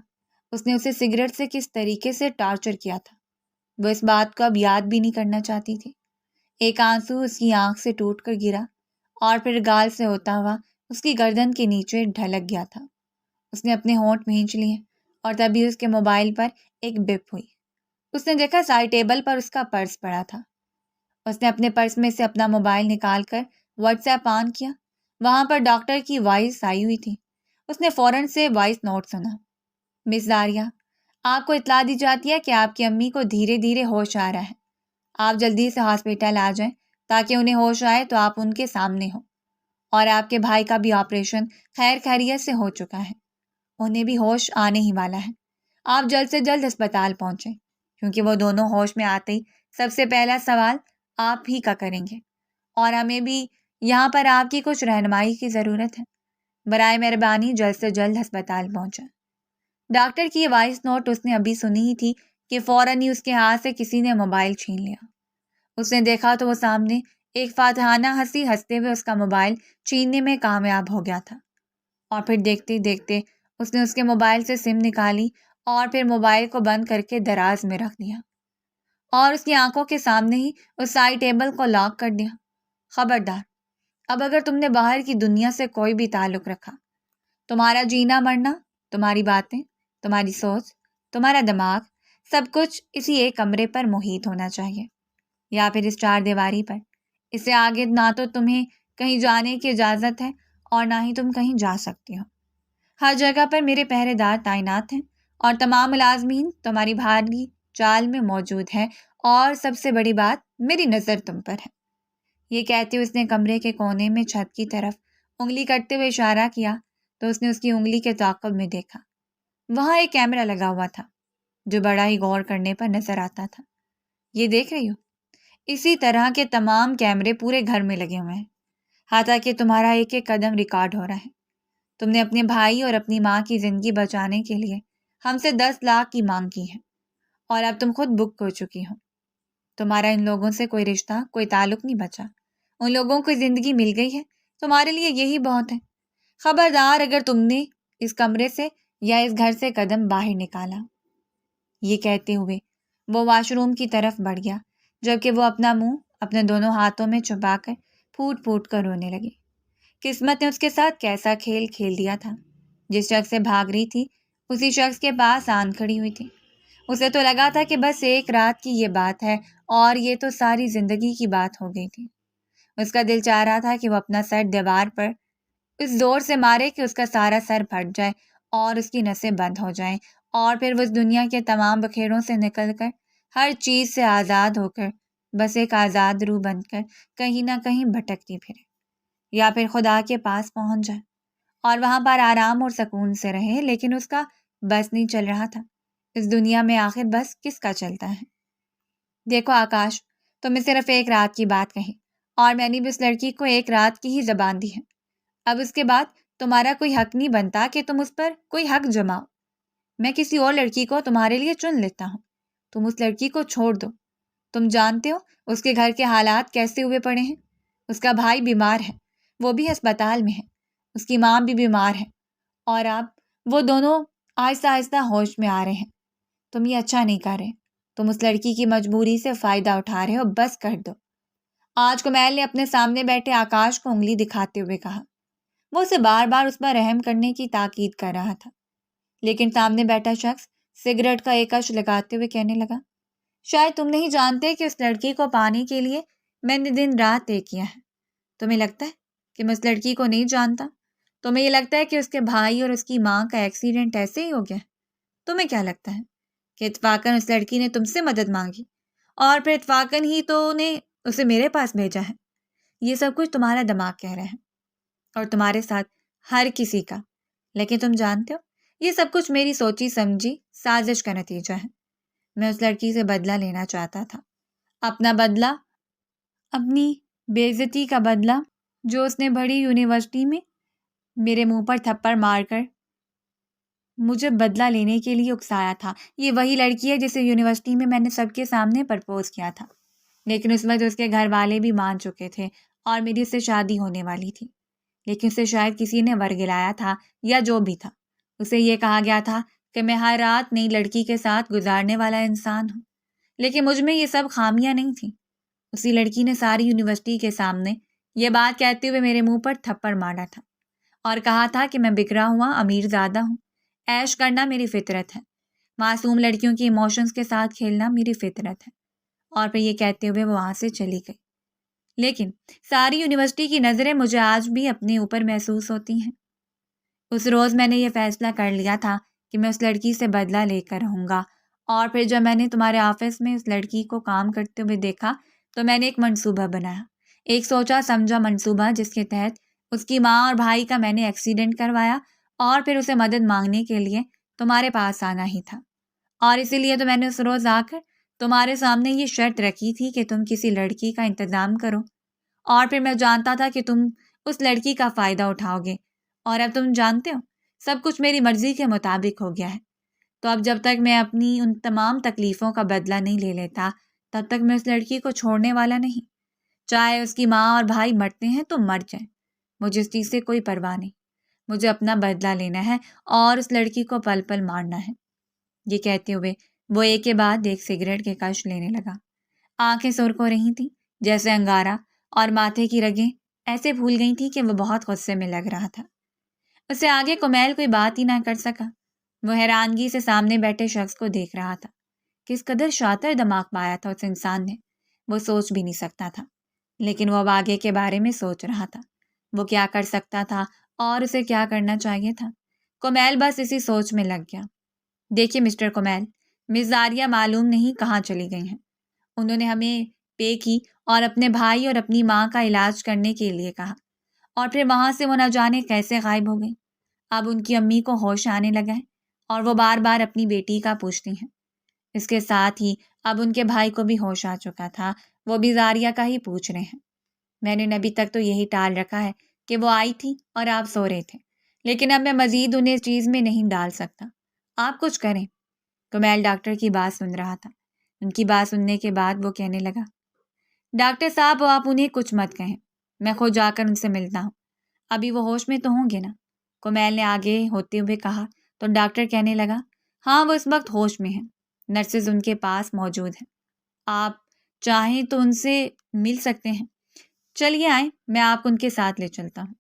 اس نے اسے سگریٹ سے کس طریقے سے ٹارچر کیا تھا، وہ اس بات کو اب یاد بھی نہیں کرنا چاہتی تھی۔ ایک آنسو اس کی آنکھ سے ٹوٹ کر گرا اور پھر گال سے ہوتا ہوا اس کی گردن کے نیچے ڈھلک گیا تھا۔ اس نے اپنے ہونٹ بھینچ لیے اور تبھی اس کے موبائل پر ایک بپ ہوئی۔ اس نے دیکھا سائڈ ٹیبل پر اس کا پرس پڑا تھا۔ اس نے اپنے پرس میں سے اپنا موبائل نکال کر واٹس ایپ آن کیا۔ وہاں پر ڈاکٹر کی وائس آئی ہوئی تھی۔ اس نے فوراً سے وائس نوٹ سنا۔ مس داریہ، آپ کو اطلاع دی جاتی ہے کہ آپ کی امی کو دھیرے دھیرے ہوش آ رہا ہے، آپ جلدی سے ہاسپٹل آ جائیں تاکہ انہیں ہوش آئے تو آپ ان کے سامنے ہوں، اور آپ کے بھائی کا بھی آپریشن خیر خیریت سے ہو چکا ہے، انہیں بھی ہوش آنے ہی والا ہے، آپ جلد سے جلد اسپتال پہنچیں، کیونکہ وہ دونوں ہوش میں آتے ہی سب سے پہلا سوال آپ ہی کا کریں گے، اور ہمیں بھی یہاں پر آپ کی کچھ رہنمائی کی ضرورت ہے، برائے مہربانی جلد سے جلد ہسپتال پہنچیں۔ ڈاکٹر کی یہ وائس نوٹ اس نے ابھی سنی ہی تھی کہ فوراً ہی اس کے ہاتھ سے کسی نے موبائل چھین لیا۔ اس نے دیکھا تو وہ سامنے ایک فاتحانہ ہنسی ہنستے ہوئے اس کا موبائل چھیننے میں کامیاب ہو گیا تھا، اور پھر دیکھتے ہی دیکھتے اس نے اس کے موبائل سے سم نکالی اور پھر موبائل کو بند کر کے دراز میں رکھ دیا، اور اس کی آنکھوں کے سامنے ہی اس سائڈ ٹیبل کو لاک کر دیا۔ خبردار، اب اگر تم نے باہر کی دنیا سے کوئی بھی تعلق رکھا، تمہارا جینا مرنا، تمہاری باتیں، تمہاری سوچ، تمہارا دماغ، سب کچھ اسی ایک کمرے پر محیط ہونا چاہیے، یا پھر اس چار دیواری پر۔ اس سے آگے نہ تو تمہیں کہیں جانے کی اجازت ہے اور نہ ہی تم کہیں جا سکتی ہو۔ ہر جگہ پر میرے پہرے دار تعینات ہیں، اور تمام ملازمین تمہاری بھاری چال میں موجود ہیں، اور سب سے بڑی بات، میری نظر تم پر ہے۔ یہ کہتے ہوئے اس نے کمرے کے کونے میں چھت کی طرف انگلی کرتے ہوئے اشارہ کیا تو اس نے اس کی انگلی کے تعاقب میں دیکھا۔ وہاں ایک کیمرہ لگا ہوا تھا جو بڑا ہی غور کرنے پر نظر آتا تھا۔ یہ دیکھ رہی ہو؟ اسی طرح کے تمام کیمرے پورے گھر میں لگے ہوئے ہیں، حتیٰ کہ تمہارا ایک ایک قدم ریکارڈ ہو رہا ہے۔ تم نے اپنے بھائی اور اپنی ماں کی زندگی بچانے کے لیے ہم سے 10 لاکھ کی مانگ کی ہے، اور اب تم خود بک ہو چکی ہو۔ تمہارا ان لوگوں سے کوئی رشتہ، کوئی تعلق نہیں بچا، ان لوگوں کو زندگی مل گئی ہے، تمہارے لیے یہی بہت ہے۔ خبردار اگر تم نے اس کمرے سے یا اس گھر سے قدم باہر نکالا۔ یہ کہتے ہوئے وہ واش روم کی طرف بڑھ گیا، جبکہ وہ اپنا منہ اپنے دونوں ہاتھوں میں چھپا کر پھوٹ پھوٹ کر رونے لگی۔ قسمت نے اس کے ساتھ کیسا کھیل کھیل دیا تھا۔ جس شخص سے بھاگ رہی تھی اسی شخص کے پاس آن کھڑی ہوئی تھی۔ اسے تو لگا تھا کہ بس ایک رات کی یہ بات ہے، اور یہ تو ساری زندگی کی بات ہو گئی تھی۔ اس کا دل چاہ رہا تھا کہ وہ اپنا سر دیوار پر اس زور سے مارے کہ اس کا سارا سر پھٹ جائے اور اس کی نسیں بند ہو جائیں، اور پھر وہ اس دنیا کے تمام بکھیروں سے نکل کر، ہر چیز سے آزاد ہو کر، بس ایک آزاد روح بن کر کہیں نہ کہیں بھٹکتی پھرے، یا پھر خدا کے پاس پہنچ جائے اور وہاں پر آرام اور سکون سے رہے۔ لیکن اس کا بس نہیں چل رہا تھا۔ اس دنیا میں آخر بس کس کا چلتا ہے؟ دیکھو آکاش، تمہیں صرف ایک رات کی بات کہی، اور میں نے بھی اس لڑکی کو ایک رات کی ہی زبان دی ہے۔ اب اس کے بعد تمہارا کوئی حق نہیں بنتا کہ تم اس پر کوئی حق جماؤ۔ میں کسی اور لڑکی کو تمہارے لیے چن لیتا ہوں، تم اس لڑکی کو چھوڑ دو۔ تم جانتے ہو اس کے گھر کے حالات کیسے ہوئے پڑے ہیں؟ اس کا بھائی بیمار ہے، وہ بھی ہسپتال میں ہے، اس کی ماں بھی بیمار ہے، اور اب وہ دونوں آہستہ آہستہ ہوش میں آ رہے ہیں۔ تم یہ اچھا نہیں کر رہے، تم اس لڑکی کی مجبوری سے فائدہ اٹھا رہے ہو، بس کر دو۔ آج کمیل نے اپنے سامنے بیٹھے آکاش کو انگلی دکھاتے ہوئے کہا۔ وہ اسے بار بار اس پر رحم کرنے کی تاکید کر رہا تھا، لیکن سامنے بیٹھا شخص سگریٹ کا ایک کش لگاتے ہوئے کہنے لگا، شاید تم نہیں جانتے کہ اس لڑکی کو پانے کے لیے میں نے دن رات طے کیا ہے۔ تمہیں لگتا ہے کہ میں اس لڑکی کو نہیں جانتا؟ تمہیں یہ لگتا ہے کہ اس کے بھائی اور اس کی ماں کا ایکسیڈنٹ ایسے ہی ہو گیا؟ تمہیں کیا لگتا ہے کہ اتفاقاً اس لڑکی نے تم سے مدد مانگی اور پھر اتفاقاً ہی تو نے اسے میرے پاس بھیجا ہے؟ یہ سب کچھ تمہارا دماغ کہہ رہا ہے، اور تمہارے ساتھ ہر کسی کا، لیکن تم جانتے ہو یہ سب کچھ میری سوچی سمجھی سازش کا نتیجہ ہے۔ میں اس لڑکی سے بدلہ لینا چاہتا تھا، اپنا بدلہ، اپنی بے عزتی کا بدلہ جو اس نے بڑی یونیورسٹی میں میرے منہ پر تھپڑ مار کر مجھے بدلہ لینے کے لیے اکسایا تھا۔ یہ وہی لڑکی ہے جسے یونیورسٹی میں نے سب کے سامنے پرپوز کیا تھا، لیکن اس وقت اس کے گھر والے بھی مان چکے تھے اور میری اس سے شادی ہونے والی تھی، لیکن اسے شاید کسی نے ورگلایا تھا یا جو بھی تھا۔ اسے یہ کہا گیا تھا کہ میں ہر رات نئی لڑکی کے ساتھ گزارنے والا انسان ہوں، لیکن مجھ میں یہ سب خامیاں نہیں تھیں۔ اسی لڑکی نے ساری یونیورسٹی کے سامنے یہ بات کہتے ہوئے میرے منہ پر تھپڑ مارا تھا اور کہا تھا کہ میں بگڑا ہوا امیر زادہ ہوں، عیش کرنا میری فطرت ہے، معصوم لڑکیوں کی ایموشنز کے ساتھ کھیلنا میری فطرت ہے، اور پھر یہ کہتے ہوئے وہ وہاں سے چلی گئی۔ لیکن ساری یونیورسٹی کی نظریں مجھے آج بھی اپنے اوپر محسوس ہوتی ہیں۔ اس روز میں نے یہ فیصلہ کر لیا تھا کہ میں اس لڑکی سے بدلہ لے کر رہوں گا، اور پھر جب میں نے تمہارے آفس میں اس لڑکی کو کام کرتے ہوئے دیکھا تو میں نے ایک منصوبہ بنایا، ایک سوچا سمجھا منصوبہ، جس کے تحت اس کی ماں اور بھائی کا میں نے ایکسیڈنٹ کروایا اور پھر اسے مدد مانگنے کے لیے تمہارے پاس آنا ہی تھا۔ اور اسی لیے تو میں نے اس روز آ کر تمہارے سامنے یہ شرط رکھی تھی کہ تم کسی لڑکی کا انتظام کرو، اور پھر میں جانتا تھا کہ تم اس لڑکی کا فائدہ اٹھاؤ گے، اور اب تم جانتے ہو سب کچھ میری مرضی کے مطابق ہو گیا ہے۔ تو اب جب تک میں اپنی ان تمام تکلیفوں کا بدلہ نہیں لے لیتا تب تک میں اس لڑکی کو چھوڑنے والا نہیں، چاہے اس کی ماں اور بھائی مرتے ہیں تو مر جائیں، مجھے اس چیز سے کوئی پرواہ نہیں، مجھے اپنا بدلہ لینا ہے اور اس لڑکی کو پل پل مارنا ہے۔ یہ کہتے ہوئے وہ ایک کے بعد ایک سگریٹ کے کش لینے لگا۔ آنکھیں سرخ ہو رہی تھیں جیسے انگارہ، اور ماتھے کی رگیں ایسے پھول گئی تھیں کہ وہ بہت غصے میں لگ رہا تھا۔ اسے آگے کمیل کوئی بات ہی نہ کر سکا۔ وہ حیرانگی سے سامنے بیٹھے شخص کو دیکھ رہا تھا۔ کس قدر شاطر دماغ پایا تھا اس انسان نے، وہ سوچ بھی نہیں سکتا تھا، لیکن وہ اب آگے کے بارے میں سوچ رہا تھا، وہ کیا کر سکتا تھا اور اسے کیا کرنا چاہیے تھا۔ کمیل بس اسی سوچ میں لگ گیا۔ دیکھیے مسٹر کمیل، مس زاریہ معلوم نہیں کہاں چلی گئی ہیں۔ انہوں نے ہمیں پے کی اور اپنے بھائی اور اپنی ماں کا علاج کرنے کے لیے کہا، اور پھر وہاں سے وہ نہ جانے کیسے غائب ہو گئی۔ اب ان کی امی کو ہوش آنے لگا ہے اور وہ بار بار اپنی بیٹی کا پوچھتی ہیں۔ اس کے ساتھ ہی اب ان کے بھائی کو بھی ہوش آ چکا تھا، وہ بھی زاریہ کا ہی پوچھ رہے ہیں۔ میں نے ابھی تک تو یہی ٹال رکھا ہے کہ وہ آئی تھی اور آپ سو رہے تھے، لیکن اب میں مزید انہیں اس چیز میں نہیں ڈال سکتا، آپ کچھ کریں۔ کمیل ڈاکٹر کی بات سن رہا تھا۔ ان کی بات سننے کے بعد وہ کہنے لگا، ڈاکٹر صاحب آپ انہیں کچھ مت کہیں، میں خود جا کر ان سے ملتا ہوں، ابھی وہ ہوش میں تو ہوں گے نا؟ کمیل نے آگے ہوتے ہوئے کہا تو ڈاکٹر کہنے لگا، ہاں وہ اس وقت ہوش میں ہیں، نرسز ان کے پاس موجود ہیں، آپ چاہیں تو ان سے مل سکتے ہیں، چلیے آئیں، میں آپ کو ان کے ساتھ لے چلتا ہوں۔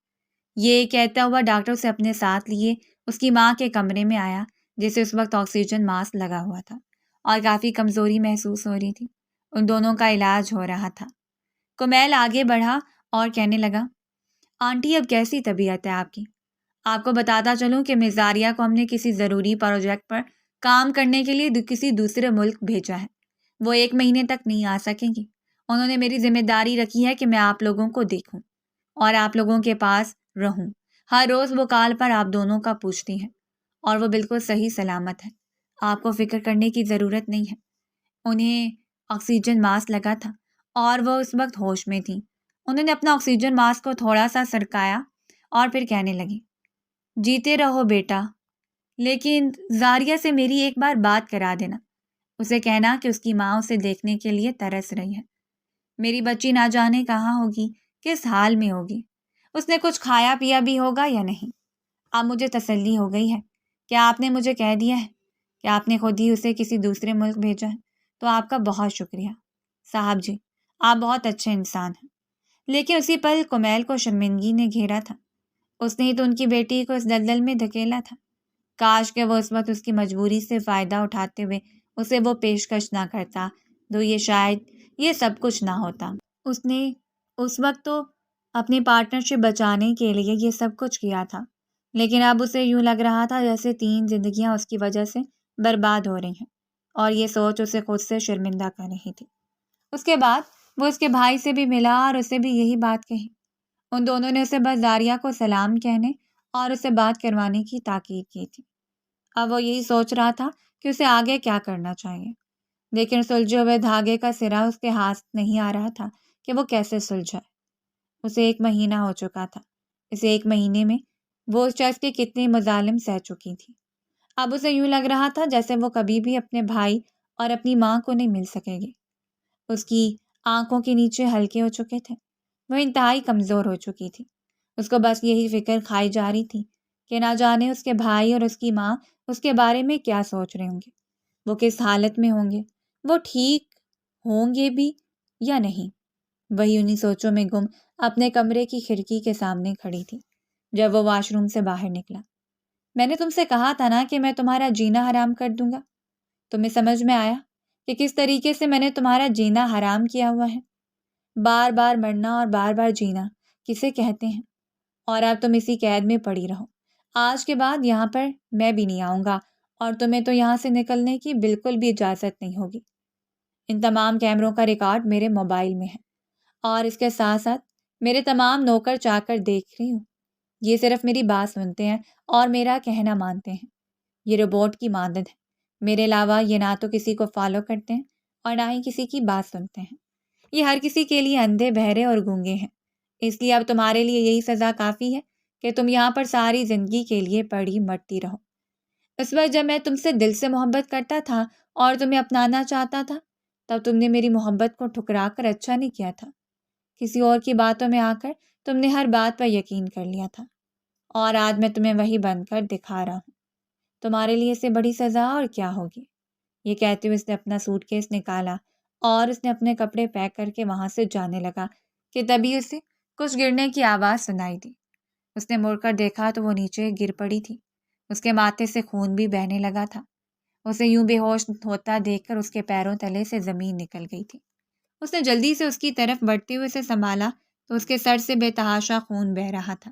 یہ کہتا ہوا ڈاکٹر اسے اپنے ساتھ لیے اس کی ماں کے کمرے میں آیا، جسے اس وقت آکسیجن ماسک لگا ہوا تھا اور کافی کمزوری محسوس ہو رہی تھی۔ ان دونوں کا علاج ہو رہا تھا۔ کمیل آگے بڑھا اور کہنے لگا، آنٹی اب کیسی طبیعت ہے آپ کی؟ آپ کو بتاتا چلوں کہ مس زاریہ کو ہم نے کسی ضروری پروجیکٹ پر کام کرنے کے لیے کسی دوسرے ملک بھیجا ہے، وہ 1 مہینے تک نہیں آ سکیں گی۔ انہوں نے میری ذمہ داری رکھی ہے کہ میں آپ لوگوں کو دیکھوں اور آپ لوگوں کے پاس رہوں، ہر روز وہ کال پر آپ دونوں کا پوچھتی ہیں، اور وہ بالکل صحیح سلامت ہے، آپ کو فکر کرنے کی ضرورت نہیں ہے۔ انہیں آکسیجن ماسک لگا تھا اور وہ اس وقت ہوش میں تھیں۔ انہوں نے اپنا آکسیجن ماسک کو تھوڑا سا سرکایا اور پھر کہنے لگی، جیتے رہو بیٹا، لیکن زاریہ سے میری ایک بار بات کرا دینا، اسے کہنا کہ اس کی ماں اسے دیکھنے کے لیے ترس رہی ہے، میری بچی نہ جانے کہاں ہوگی، کس حال میں ہوگی، اس نے کچھ کھایا پیا بھی ہوگا یا نہیں۔ اب مجھے تسلی ہو گئی ہے کہ آپ نے مجھے کہہ دیا ہے کہ آپ نے خود ہی اسے کسی دوسرے ملک بھیجا ہے، تو آپ کا بہت شکریہ صاحب جی، آپ بہت اچھے انسان ہیں۔ لیکن اسی پل کمیل کو شرمندگی نے گھیرا تھا، اس نے ہی تو ان کی بیٹی کو اس دلدل میں دھکیلا تھا، کاش کہ وہ اس وقت اس کی مجبوری سے فائدہ اٹھاتے ہوئے اسے وہ پیشکش نہ کرتا، تو یہ شاید یہ سب کچھ نہ ہوتا۔ اس نے اس وقت تو اپنی پارٹنرشپ بچانے کے لیے یہ سب کچھ کیا تھا، لیکن اب اسے یوں لگ رہا تھا جیسے 3 زندگیاں اس کی وجہ سے برباد ہو رہی ہیں، اور یہ سوچ اسے خود سے شرمندہ کر رہی تھی۔ اس کے بعد وہ اس کے بھائی سے بھی ملا اور اسے بھی یہی بات کہی۔ ان دونوں نے اسے بس زاریہ کو سلام کہنے اور اسے بات کروانے کی تاکید کی تھی۔ اب وہ یہی سوچ رہا تھا کہ اسے آگے کیا کرنا چاہیے، لیکن سلجھے ہوئے دھاگے کا سرا اس کے ہاتھ نہیں آ رہا تھا کہ وہ کیسے سلجھائے۔ اسے 1 مہینہ ہو چکا تھا، اس 1 مہینے میں وہ اس شخص کے کتنے مظالم سہ چکی تھی۔ اب اسے یوں لگ رہا تھا جیسے وہ کبھی بھی اپنے بھائی اور اپنی ماں کو نہیں مل سکے گی۔ اس کی آنکھوں کے نیچے ہلکے ہو چکے تھے، وہ انتہائی کمزور ہو چکی تھی۔ اس کو بس یہی فکر کھائی جا رہی تھی کہ نہ جانے اس کے بھائی اور اس کی ماں اس کے بارے میں کیا سوچ رہے ہوں گے، وہ کس حالت میں ہوں گے، وہ ٹھیک ہوں گے بھی یا نہیں۔ وہی انہی سوچوں میں گم اپنے کمرے کی کھڑکی کے سامنے کھڑی تھی جب وہ واش روم سے باہر نکلا۔ میں نے تم سے کہا تھا نا کہ میں تمہارا جینا حرام کر دوں گا، تمہیں سمجھ میں آیا کہ کس طریقے سے میں نے تمہارا جینا حرام کیا ہوا ہے؟ بار بار مرنا اور بار بار جینا کسے کہتے ہیں؟ اور اب تم اسی قید میں پڑی رہو، آج کے بعد یہاں پر میں بھی نہیں آؤں گا اور تمہیں تو یہاں سے نکلنے کی بالکل بھی اجازت نہیں ہوگی۔ ان تمام کیمروں کا ریکارڈ میرے موبائل میں ہے، اور اس کے ساتھ ساتھ میرے تمام نوکر چاکر دیکھ رہی ہوں۔ یہ صرف میری بات سنتے ہیں اور میرا کہنا مانتے ہیں۔ یہ روبوٹ کی مانند ہے، میرے علاوہ یہ نہ تو کسی کو فالو کرتے ہیں اور نہ ہی کسی کی بات سنتے ہیں۔ یہ ہر کسی کے لیے اندھے، بہرے اور گونگے ہیں۔ اس لیے اب تمہارے لیے یہی سزا کافی ہے کہ تم یہاں پر ساری زندگی کے لیے پڑی مرتی رہو۔ اس وقت جب میں تم سے دل سے محبت کرتا تھا اور تمہیں اپنانا چاہتا تھا، تب تم نے میری محبت کو ٹھکرا کر اچھا نہیں کیا تھا۔ کسی اور کی باتوں میں آ کر تم نے ہر بات پر یقین کر لیا تھا، اور آج میں تمہیں وہی بن کر دکھا رہا ہوں۔ تمہارے لیے اس سے بڑی سزا اور کیا ہوگی؟ یہ کہتے ہوئے اس نے اپنا سوٹ کیس نکالا اور اس نے اپنے کپڑے پیک کر کے وہاں سے جانے لگا کہ تبھی اسے کچھ گرنے کی آواز سنائی دی۔ اس نے مڑ کر دیکھا تو وہ نیچے گر پڑی تھی۔ اس کے ماتھے سے خون بھی بہنے لگا تھا۔ اسے یوں بے ہوش ہوتا دیکھ کر اس کے پیروں تلے سے زمین نکل گئی تھی۔ اس نے جلدی سے اس کی طرف بڑھتے ہوئے اسے سنبھالا تو اس کے سر سے بے تحاشا خون بہہ رہا تھا۔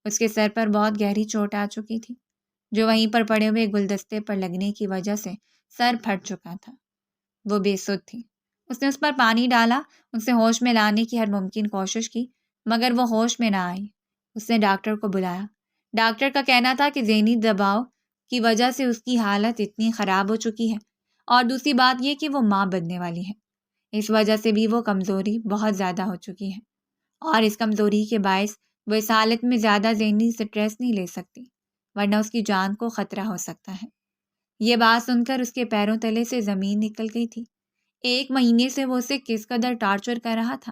اس کے سر پر بہت گہری چوٹ آ چکی تھی، جو وہیں پر پڑے ہوئے گلدستے پر لگنے کی وجہ سے سر پھٹ چکا تھا۔ وہ بے سدھ تھی۔ اس نے اس پر پانی ڈالا، اسے ہوش میں لانے کی ہر ممکن کوشش کی، مگر وہ ہوش میں نہ آئی۔ اس نے ڈاکٹر کو بلایا۔ ڈاکٹر کا کہنا تھا کہ ذہنی دباؤ کی وجہ سے اس کی حالت اتنی خراب ہو چکی ہے، اور دوسری بات یہ کہ وہ ماں بننے والی ہے۔ اس وجہ سے بھی وہ کمزوری بہت زیادہ ہو چکی ہے، اور اس کمزوری کے باعث وہ اس حالت میں زیادہ ذہنی سٹریس نہیں لے سکتی، ورنہ اس کی جان کو خطرہ ہو سکتا ہے۔ یہ بات سن کر اس کے پیروں تلے سے زمین نکل گئی تھی۔ 1 مہینے سے وہ اسے کس قدر ٹارچر کر رہا تھا،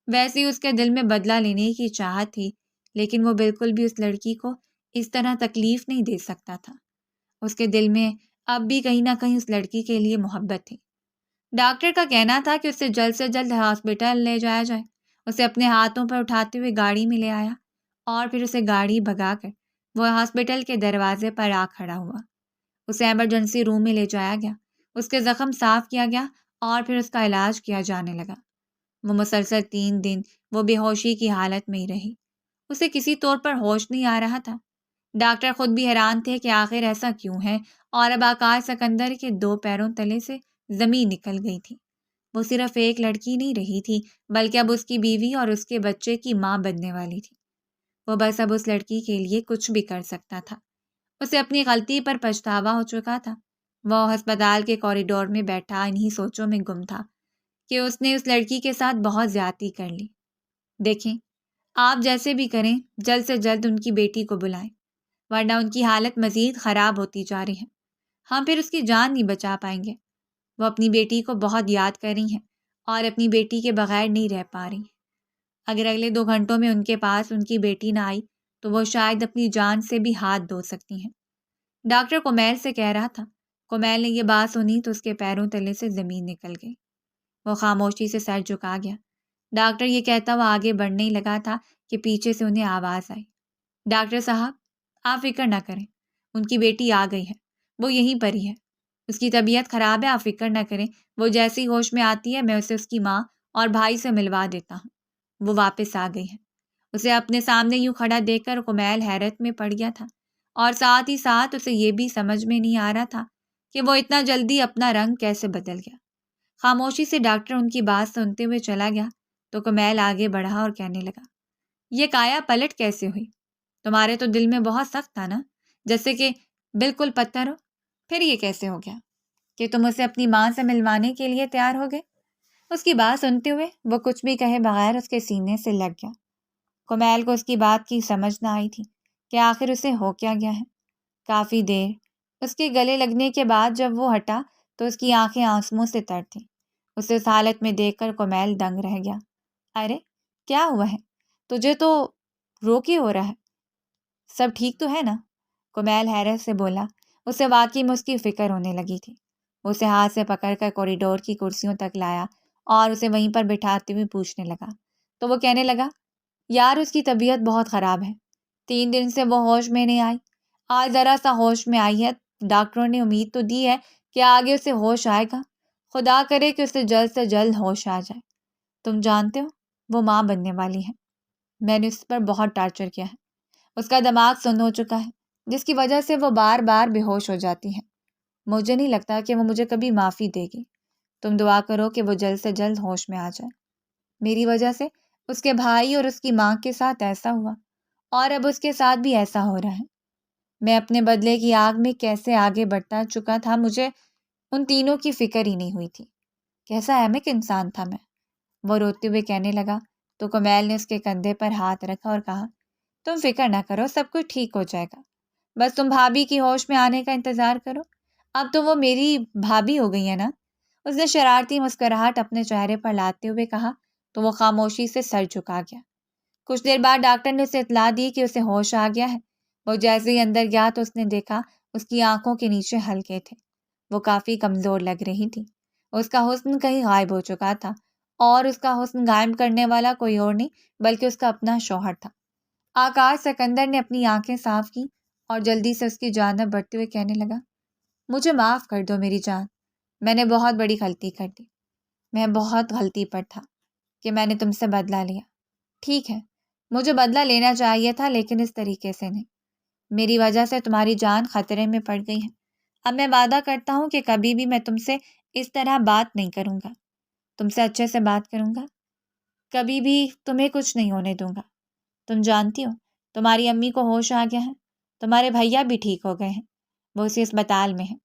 ویسے ہی اس کے دل میں بدلہ لینے کی چاہت تھی، لیکن وہ بالکل بھی اس لڑکی کو اس طرح تکلیف نہیں دے سکتا تھا۔ اس کے دل میں اب بھی کہیں نہ کہیں اس لڑکی کے لیے محبت تھی۔ ڈاکٹر کا کہنا تھا کہ اسے جلد سے جلد ہاسپٹل لے جایا جائے۔ اسے اپنے ہاتھوں پر اٹھاتے ہوئے گاڑی میں لے آیا، اور پھر اسے گاڑی بھگا کر وہ ہاسپٹل کے دروازے پر آ کھڑا ہوا۔ اسے ایمرجنسی روم میں لے جایا گیا، اس کے زخم صاف کیا گیا اور پھر اس کا علاج کیا جانے لگا۔ وہ مسلسل 3 دن وہ بے ہوشی کی حالت میں ہی رہی۔ اسے کسی طور پر ہوش نہیں آ رہا تھا۔ ڈاکٹر خود بھی حیران تھے کہ آخر ایسا کیوں ہے، اور اب آکاش سکندر کے 2 پیروں تلے سے زمین نکل گئی تھی۔ وہ صرف ایک لڑکی نہیں رہی تھی، بلکہ اب اس کی بیوی اور اس کے بچے کی ماں بننے والی تھی۔ وہ بس اب اس لڑکی کے لیے کچھ بھی کر سکتا تھا۔ اسے اپنی غلطی پر پچھتاوا ہو چکا تھا۔ وہ ہسپتال کے کوریڈور میں بیٹھا انہی سوچوں میں گم تھا کہ اس نے اس لڑکی کے ساتھ بہت زیادتی کر لی۔ دیکھیں، آپ جیسے بھی کریں، جلد سے جلد ان کی بیٹی کو بلائیں، ورنہ ان کی حالت مزید خراب ہوتی جا رہی ہے۔ ہم پھر اس کی جان نہیں بچا پائیں گے۔ وہ اپنی بیٹی کو بہت یاد کر رہی ہیں اور اپنی بیٹی کے بغیر نہیں رہ پا رہی۔ اگر اگلے 2 گھنٹوں میں ان کے پاس ان کی بیٹی نہ آئی تو وہ شاید اپنی جان سے بھی ہاتھ دھو سکتی ہیں۔ ڈاکٹر کومیل سے کہہ رہا تھا۔ کومیل نے یہ بات سنی تو اس کے پیروں تلے سے زمین نکل گئی۔ وہ خاموشی سے سر جھکا گیا۔ ڈاکٹر یہ کہتا ہوا آگے بڑھنے ہی لگا تھا کہ پیچھے سے انہیں آواز آئی، ڈاکٹر صاحب، آپ فکر نہ کریں، ان کی بیٹی آ گئی ہے، وہ یہیں پر ہی ہے۔ اس کی طبیعت خراب ہے، آپ فکر نہ کریں، وہ جیسی ہوش میں آتی ہے میں اسے اس کی ماں اور بھائی سے ملوا دیتا ہوں۔ وہ واپس آ گئی ہے۔ اسے اپنے سامنے یوں کھڑا دیکھ کر کومیل حیرت میں پڑ گیا تھا، اور ساتھ ہی ساتھ اسے یہ بھی سمجھ میں نہیں آ رہا تھا کہ وہ اتنا جلدی اپنا رنگ کیسے بدل گیا۔ خاموشی سے ڈاکٹر ان کی بات سنتے ہوئے چلا گیا تو کومیل آگے بڑھا اور کہنے لگا، یہ کایا پلٹ کیسے ہوئی؟ تمہارے تو دل میں بہت سخت تھا نا، جیسے کہ بالکل پتھر ہو، پھر یہ کیسے ہو گیا کہ تم اسے اپنی ماں سے ملوانے کے لیے تیار ہو گئے؟ اس کی بات سنتے ہوئے وہ کچھ بھی کہے بغیر اس کے سینے سے لگ گیا۔ کومیل کو اس کی بات کی سمجھ نہ آئی تھی کہ آخر اسے ہو کیا گیا ہے۔ کافی دیر اس کے گلے لگنے کے بعد جب وہ ہٹا تو اس کی آنکھیں آنسوؤں سے تر تھیں۔ اسے اس حالت میں دیکھ کر کومیل دنگ رہ گیا۔ ارے کیا ہوا ہے؟ تجھے تو روکی ہو رہا ہے، سب ٹھیک تو ہے نا؟ کومیل حیرت سے بولا۔ اسے واقعی میں اس کی فکر ہونے لگی تھی۔ وہ اسے ہاتھ سے پکڑ کر کوریڈور کی کرسیوں تک لایا اور اسے وہیں پر بٹھاتے ہوئے پوچھنے لگا۔ تو وہ کہنے لگا، یار اس کی طبیعت بہت خراب ہے، 3 دن سے وہ ہوش میں نہیں آئی، آج ذرا سا ہوش میں آئی ہے۔ ڈاکٹروں نے امید تو دی ہے کہ آگے اسے ہوش آئے گا، خدا کرے کہ اسے جلد سے جلد ہوش آ جائے۔ تم جانتے ہو وہ ماں بننے والی ہے، میں نے اس پر بہت ٹارچر کیا ہے، اس کا دماغ سن ہو چکا ہے، جس کی وجہ سے وہ بار بار بے ہوش ہو جاتی ہے۔ مجھے نہیں لگتا کہ وہ مجھے کبھی معافی دے گی۔ تم دعا کرو کہ وہ جلد سے جلد ہوش میں آ جائے۔ میری وجہ سے اس کے بھائی اور اس کی ماں کے ساتھ ایسا ہوا، اور اب اس کے ساتھ بھی ایسا ہو رہا ہے۔ میں اپنے بدلے کی آگ میں کیسے آگے بڑھتا چکا تھا، مجھے ان تینوں کی فکر ہی نہیں ہوئی تھی۔ کیسا احمق انسان تھا میں، وہ روتے ہوئے کہنے لگا تو کمیل نے اس کے کندھے پر ہاتھ رکھا اور کہا، تم فکر نہ کرو، سب کچھ ٹھیک ہو جائے گا، بس تم بھابھی کی ہوش میں آنے کا انتظار کرو۔ اب تو وہ میری بھابھی ہو گئی ہے نا؟ اس نے شرارتی مسکراہٹ اپنے چہرے پر لاتے ہوئے کہا تو وہ خاموشی سے سر جھکا گیا۔ کچھ دیر بعد ڈاکٹر نے اسے اطلاع دی کہ اسے ہوش آ گیا ہے۔ وہ جیسے ہی اندر گیا تو اس نے دیکھا اس کی آنکھوں کے نیچے ہلکے تھے، وہ کافی کمزور لگ رہی تھی۔ اس کا حسن کہیں غائب ہو چکا تھا، اور اس کا حسن غائب کرنے والا کوئی اور نہیں بلکہ اس کا اپنا شوہر تھا۔ آکاش سکندر نے اپنی آنکھیں صاف کی اور جلدی سے اس کی جانب بڑھتے ہوئے کہنے لگا، مجھے معاف کر دو میری جان، میں نے بہت بڑی غلطی کر دی۔ میں بہت غلطی پر تھا کہ میں نے تم سے بدلہ لیا۔ ٹھیک ہے، مجھے بدلہ لینا چاہیے تھا، لیکن اس طریقے سے نہیں۔ میری وجہ سے تمہاری جان خطرے میں پڑ گئی ہے۔ اب میں وعدہ کرتا ہوں کہ کبھی بھی میں تم سے اس طرح بات نہیں کروں گا، تم سے اچھے سے بات کروں گا، کبھی بھی تمہیں کچھ نہیں ہونے دوں گا۔ تم جانتی ہو تمہاری امی کو ہوش آ گیا ہے، تمہارے بھیا بھی ٹھیک ہو گئے ہیں، وہ اسی اسپتال میں ہیں،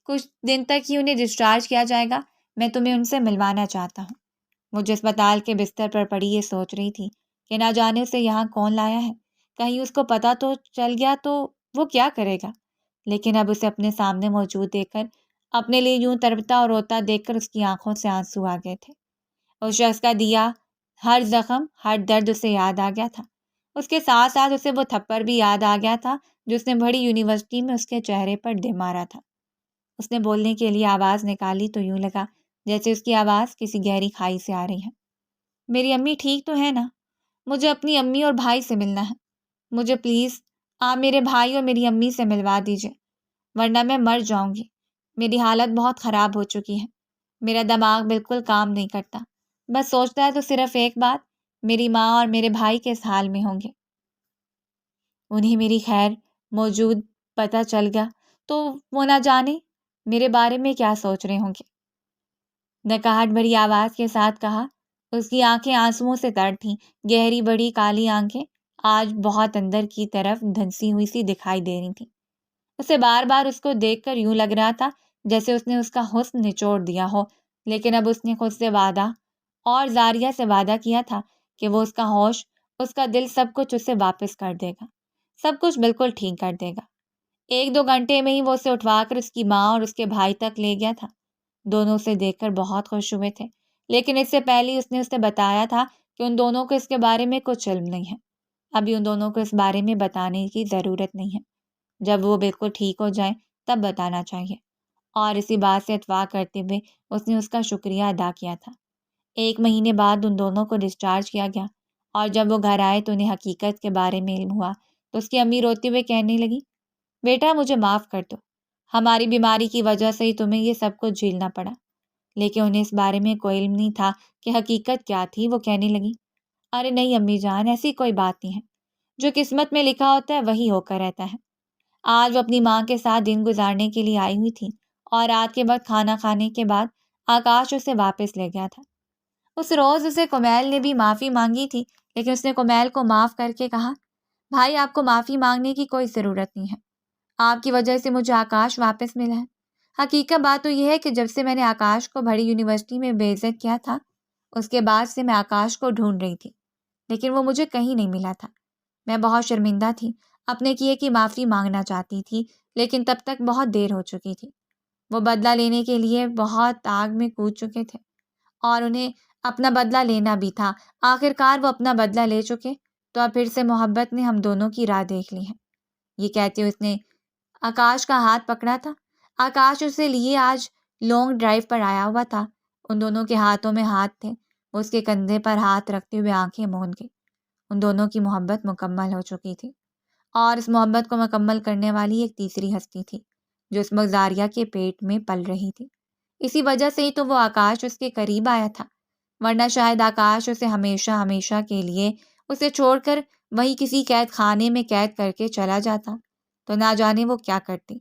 کچھ دن تک ہی انہیں ڈسچارج کیا جائے گا۔ میں تمہیں ان سے ملوانا چاہتا ہوں۔ وہ جو اسپتال کے بستر پر پڑی یہ سوچ رہی تھی کہ نہ جانے اسے یہاں کون لایا ہے، کہیں اس کو پتہ تو چل گیا تو وہ کیا کرے گا۔ لیکن اب اسے اپنے سامنے موجود دیکھ کر، اپنے لیے یوں تڑپتا اور روتا دیکھ کر اس کی آنکھوں سے آنسو آ گئے تھے۔ اس شخص کا دیا ہر زخم، ہر درد اسے یاد آ گیا تھا۔ اس کے ساتھ ساتھ اسے وہ تھپڑ بھی یاد آ گیا تھا جو اس نے بڑی یونیورسٹی میں اس کے چہرے پر دے مارا تھا۔ اس نے بولنے کے لیے آواز نکالی تو یوں لگا جیسے اس کی آواز کسی گہری کھائی سے آ رہی ہے۔ میری امی ٹھیک تو ہے نا؟ مجھے اپنی امی اور بھائی سے ملنا ہے، مجھے پلیز آپ میرے بھائی اور میری امی سے ملوا دیجیے، ورنہ میں مر جاؤں گی۔ میری حالت بہت خراب ہو چکی ہے، میرا دماغ بالکل کام نہیں کرتا، بس سوچتا ہے تو صرف ایک بات، میری ماں اور میرے بھائی کس حال میں ہوں گے۔ انہیں میری خیر موجود پتہ چل گیا تو وہ نہ جانے میرے بارے میں کیا سوچ رہے ہوں گے۔ نکاہٹ بھری آواز کے ساتھ کہا۔ اس کی آنکھیں آنسوؤں سے تر تھیں، گہری بڑی کالی آنکھیں آج بہت اندر کی طرف دھنسی ہوئی سی دکھائی دے رہی تھیں۔ اسے بار بار اس کو دیکھ کر یوں لگ رہا تھا جیسے اس نے اس کا حسن نچوڑ دیا ہو، لیکن اب اس نے خود سے وعدہ اور زاریہ سے وعدہ کیا تھا کہ وہ اس کا ہوش، اس کا دل، سب کچھ اسے واپس کر دے گا، سب کچھ بالکل ٹھیک کر دے گا۔ 1-2 گھنٹے میں ہی وہ اسے اٹھوا کر اس کی ماں اور اس کے بھائی تک لے گیا تھا۔ دونوں اسے دیکھ کر بہت خوش ہوئے تھے، لیکن اس سے پہلے اس نے اسے بتایا تھا کہ ان دونوں کو اس کے بارے میں کچھ علم نہیں ہے۔ ابھی ان دونوں کو اس بارے میں بتانے کی ضرورت نہیں ہے، جب وہ بالکل ٹھیک ہو جائیں تب بتانا چاہیے۔ اور اسی بات سے اتفاق کرتے ہوئے اس نے اس کا شکریہ ادا کیا تھا۔ 1 مہینے بعد ان دونوں کو ڈسچارج کیا گیا، اور جب وہ گھر آئے تو انہیں حقیقت کے بارے میں علم ہوا تو اس کی امی روتے ہوئے کہنے لگی، بیٹا مجھے معاف کر دو، ہماری بیماری کی وجہ سے ہی تمہیں یہ سب کچھ جھیلنا پڑا۔ لیکن انہیں اس بارے میں کوئی علم نہیں تھا کہ حقیقت کیا تھی۔ وہ کہنے لگی، ارے نہیں امی جان، ایسی کوئی بات نہیں ہے، جو قسمت میں لکھا ہوتا ہے وہی ہو کر رہتا ہے۔ آج وہ اپنی ماں کے ساتھ دن گزارنے کے لیے آئی ہوئی تھی، اور رات کے وقت کھانا کھانے کے بعد آکاش اسے واپس لے گیا تھا۔ اس روز اسے کمیل نے بھی معافی مانگی تھی، لیکن اس نے کمیل کو معاف کر کے کہا، بھائی آپ کو معافی مانگنے کی کوئی ضرورت نہیں ہے، آپ کی وجہ سے مجھے آکاش واپس ملا ہے۔ حقیقت بات تو یہ ہے کہ جب سے میں نے آکاش کو بڑی یونیورسٹی میں بے عزت کیا تھا، اس کے بعد سے میں آکاش کو ڈھونڈ رہی تھی، لیکن وہ مجھے کہیں نہیں ملا تھا۔ میں بہت شرمندہ تھی، اپنے کیے کی معافی مانگنا چاہتی تھی، لیکن تب تک بہت دیر ہو چکی تھی۔ وہ بدلہ لینے کے لیے بہت آگ میں کود چکے تھے، اور انہیں اپنا بدلہ لینا بھی تھا۔ آخر کار وہ اپنا بدلہ لے چکے، تو اب پھر سے محبت نے ہم دونوں کی راہ دیکھ لی ہے۔ یہ کہتے ہوئے اس نے آکاش کا ہاتھ پکڑا تھا۔ آکاش اسے لیے آج لانگ ڈرائیو پر آیا ہوا تھا۔ ان دونوں کے ہاتھوں میں ہاتھ تھے، وہ اس کے کندھے پر ہاتھ رکھتے ہوئے آنکھیں موند گئے۔ ان دونوں کی محبت مکمل ہو چکی تھی، اور اس محبت کو مکمل کرنے والی ایک تیسری ہستی تھی جو اس وقت زاریہ کے پیٹ میں پل رہی تھی۔ اسی وجہ سے ہی تو وہ آکاش اس کے قریب آیا تھا، ورنہ شاید آکاش اسے ہمیشہ ہمیشہ کے لیے اسے چھوڑ کر وہیں کسی قید خانے میں قید کر کے چلا جاتا، تو نہ جانے وہ کیا کرتی۔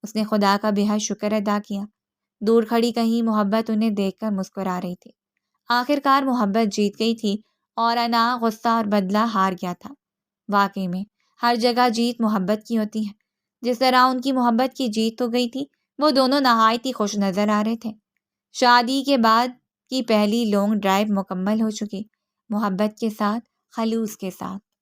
اس نے خدا کا بے حد شکر ادا کیا۔ دور کھڑی کہیں محبت انہیں دیکھ کر مسکرا رہی تھی۔ آخر کار محبت جیت گئی تھی اور انا، غصہ اور بدلہ ہار گیا تھا۔ واقعی میں ہر جگہ جیت محبت کی ہوتی ہے۔ جس طرح ان کی محبت کی جیت ہو گئی تھی، وہ دونوں نہایت ہی خوش نظر آ رہے تھے۔ شادی کے بعد کی پہلی لانگ ڈرائیو مکمل ہو چکی، محبت کے ساتھ، خلوص کے ساتھ۔